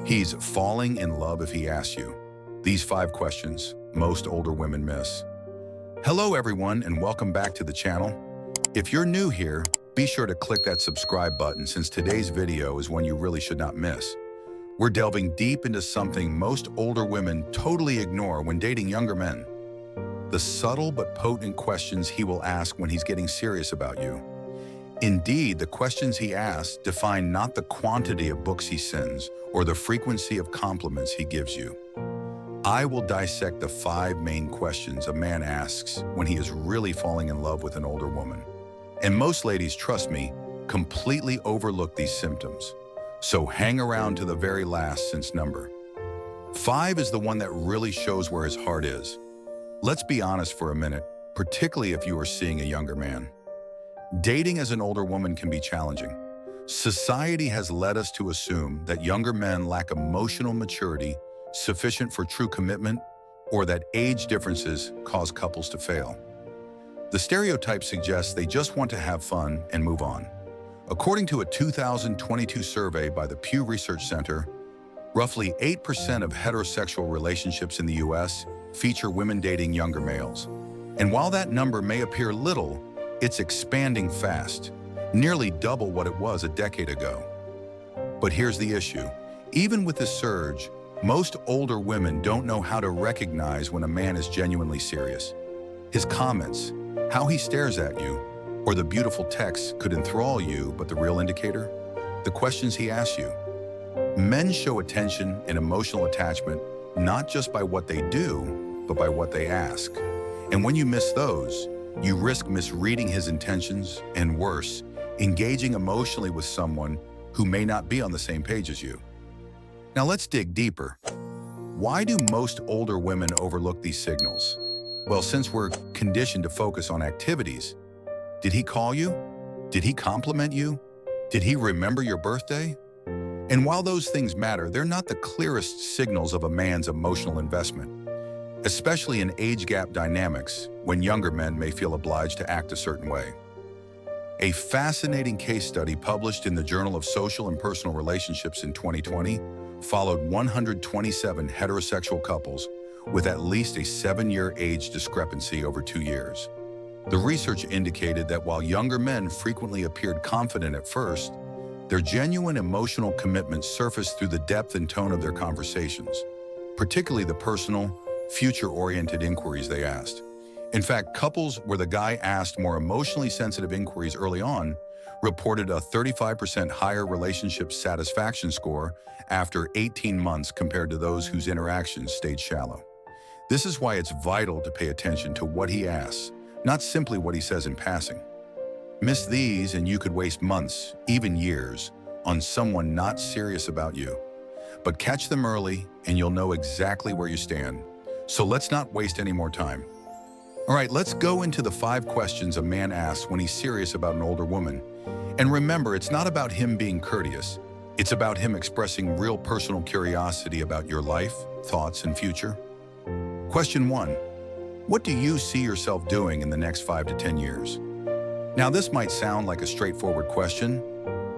He's falling in love if he asks you. These 5 questions most older women miss. Hello everyone and welcome back to the channel. If you're new here, be sure to click that subscribe button since today's video is one you really should not miss. We're delving deep into something most older women totally ignore when dating younger men. The subtle but potent questions he will ask when he's getting serious about you. Indeed, the questions he asks define not the quantity of books he sends or the frequency of compliments he gives you. I will dissect the 5 main questions a man asks when he is really falling in love with an older woman. And most ladies, trust me, completely overlook these symptoms. So hang around to the very last since number 5 is the one that really shows where his heart is. Let's be honest for a minute, particularly if you are seeing a younger man. Dating as an older woman can be challenging. Society has led us to assume that younger men lack emotional maturity sufficient for true commitment, or that age differences cause couples to fail. The stereotype suggests they just want to have fun and move on. According to a 2022 survey by the Pew Research Center, roughly 8% of heterosexual relationships in the US feature women dating younger males. And while that number may appear little, it's expanding fast, nearly double what it was a decade ago. But here's the issue. Even with this surge, most older women don't know how to recognize when a man is genuinely serious. His comments, how he stares at you, or the beautiful texts could enthrall you, but the real indicator? The questions he asks you. Men show attention and emotional attachment not just by what they do, but by what they ask. And when you miss those, you risk misreading his intentions and worse, engaging emotionally with someone who may not be on the same page as you. Now let's dig deeper. Why do most older women overlook these signals? Well, since we're conditioned to focus on activities, did he call you? Did he compliment you? Did he remember your birthday? And while those things matter, they're not the clearest signals of a man's emotional investment, especially in age gap dynamics when younger men may feel obliged to act a certain way. A fascinating case study published in the Journal of Social and Personal Relationships in 2020 followed 127 heterosexual couples with at least a 7-year age discrepancy over 2 years. The research indicated that while younger men frequently appeared confident at first, their genuine emotional commitment surfaced through the depth and tone of their conversations, particularly the personal, future-oriented inquiries they asked. In fact, couples where the guy asked more emotionally sensitive inquiries early on reported a 35% higher relationship satisfaction score after 18 months compared to those whose interactions stayed shallow. This is why it's vital to pay attention to what he asks, not simply what he says in passing. Miss these and you could waste months, even years, on someone not serious about you. But catch them early and you'll know exactly where you stand. So let's not waste any more time. All right, let's go into the 5 questions a man asks when he's serious about an older woman. And remember, it's not about him being courteous. It's about him expressing real personal curiosity about your life, thoughts, and future. Question 1. What do you see yourself doing in the next 5 to 10 years? Now, this might sound like a straightforward question,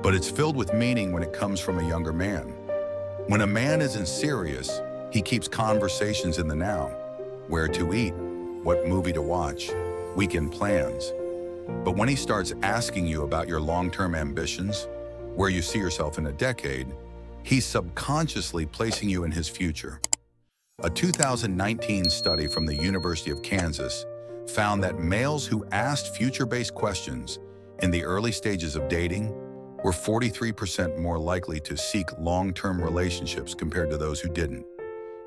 but it's filled with meaning when it comes from a younger man. When a man isn't serious, he keeps conversations in the now. Where to eat, what movie to watch, weekend plans. But when he starts asking you about your long-term ambitions, where you see yourself in a decade, he's subconsciously placing you in his future. A 2019 study from the University of Kansas found that males who asked future-based questions in the early stages of dating were 43% more likely to seek long-term relationships compared to those who didn't.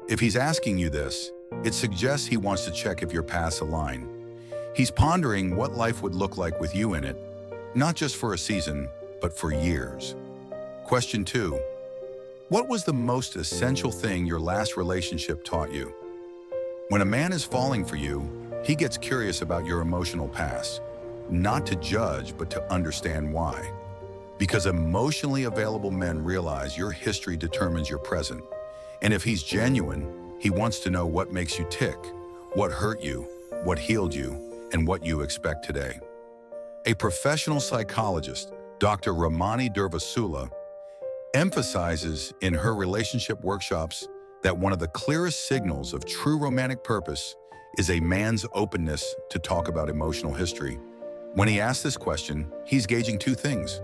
If he's asking you this, it suggests he wants to check if your paths align. He's pondering what life would look like with you in it, not just for a season, but for years. Question 2. What was the most essential thing your last relationship taught you? When a man is falling for you, he gets curious about your emotional past, not to judge, but to understand why. Because emotionally available men realize your history determines your present. And if he's genuine, he wants to know what makes you tick, what hurt you, what healed you, and what you expect today. A professional psychologist, Dr. Ramani Durvasula, emphasizes in her relationship workshops that one of the clearest signals of true romantic purpose is a man's openness to talk about emotional history. When he asks this question, he's gauging two things: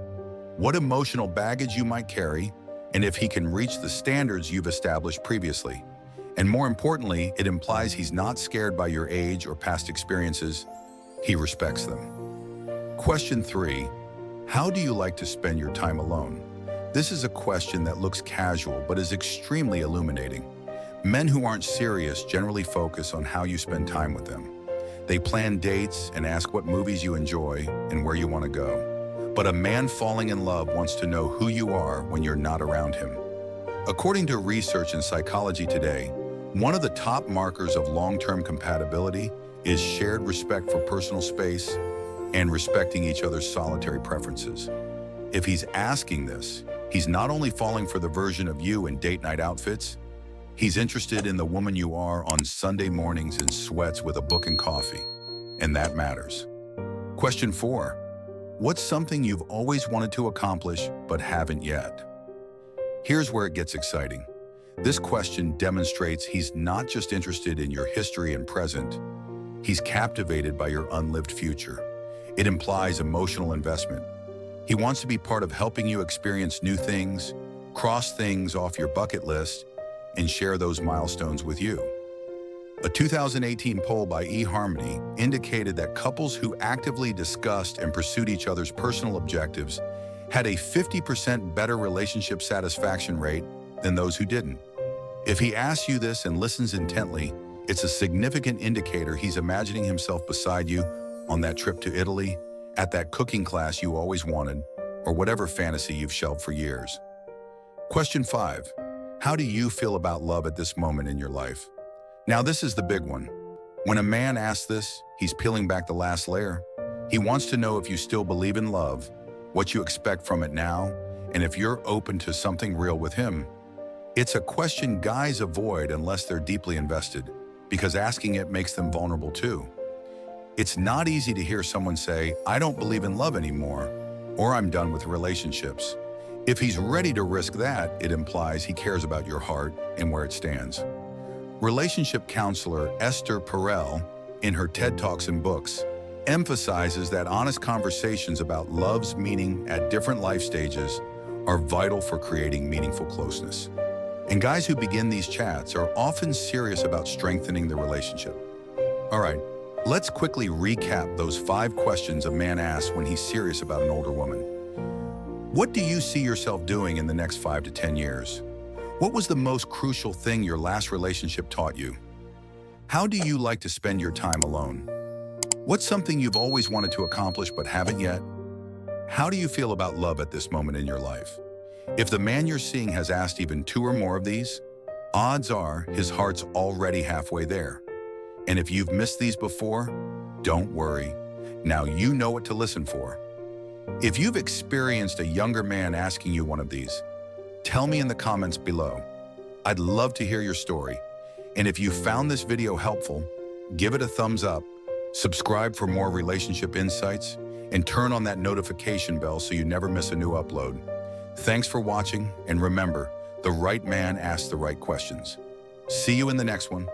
what emotional baggage you might carry, and if he can reach the standards you've established previously. And more importantly, it implies he's not scared by your age or past experiences. He respects them. Question 3. How do you like to spend your time alone? This is a question that looks casual but is extremely illuminating. Men who aren't serious generally focus on how you spend time with them. They plan dates and ask what movies you enjoy and where you want to go. But a man falling in love wants to know who you are when you're not around him. According to research in psychology today, one of the top markers of long-term compatibility is shared respect for personal space and respecting each other's solitary preferences. If he's asking this, he's not only falling for the version of you in date night outfits, he's interested in the woman you are on Sunday mornings in sweats with a book and coffee, and that matters. Question 4. What's something you've always wanted to accomplish but haven't yet? Here's where it gets exciting. This question demonstrates he's not just interested in your history and present, he's captivated by your unlived future. It implies emotional investment. He wants to be part of helping you experience new things, cross things off your bucket list, and share those milestones with you. A 2018 poll by eHarmony indicated that couples who actively discussed and pursued each other's personal objectives had a 50% better relationship satisfaction rate than those who didn't. If he asks you this and listens intently, it's a significant indicator he's imagining himself beside you on that trip to Italy, at that cooking class you always wanted, or whatever fantasy you've shelved for years. Question 5. How do you feel about love at this moment in your life? Now, this is the big one. When a man asks this, he's peeling back the last layer. He wants to know if you still believe in love, what you expect from it now, and if you're open to something real with him. It's a question guys avoid unless they're deeply invested, because asking it makes them vulnerable too. It's not easy to hear someone say, "I don't believe in love anymore," or "I'm done with relationships." If he's ready to risk that, it implies he cares about your heart and where it stands. Relationship counselor Esther Perel, in her TED Talks and books, emphasizes that honest conversations about love's meaning at different life stages are vital for creating meaningful closeness. And guys who begin these chats are often serious about strengthening the relationship. All right, let's quickly recap those 5 questions a man asks when he's serious about an older woman. What do you see yourself doing in the next 5 to 10 years? What was the most crucial thing your last relationship taught you? How do you like to spend your time alone? What's something you've always wanted to accomplish but haven't yet? How do you feel about love at this moment in your life? If the man you're seeing has asked even 2 or more of these, odds are his heart's already halfway there. And if you've missed these before, don't worry. Now you know what to listen for. If you've experienced a younger man asking you one of these, tell me in the comments below. I'd love to hear your story. And if you found this video helpful, give it a thumbs up, subscribe for more relationship insights, and turn on that notification bell so you never miss a new upload. Thanks for watching, and remember, the right man asks the right questions. See you in the next one.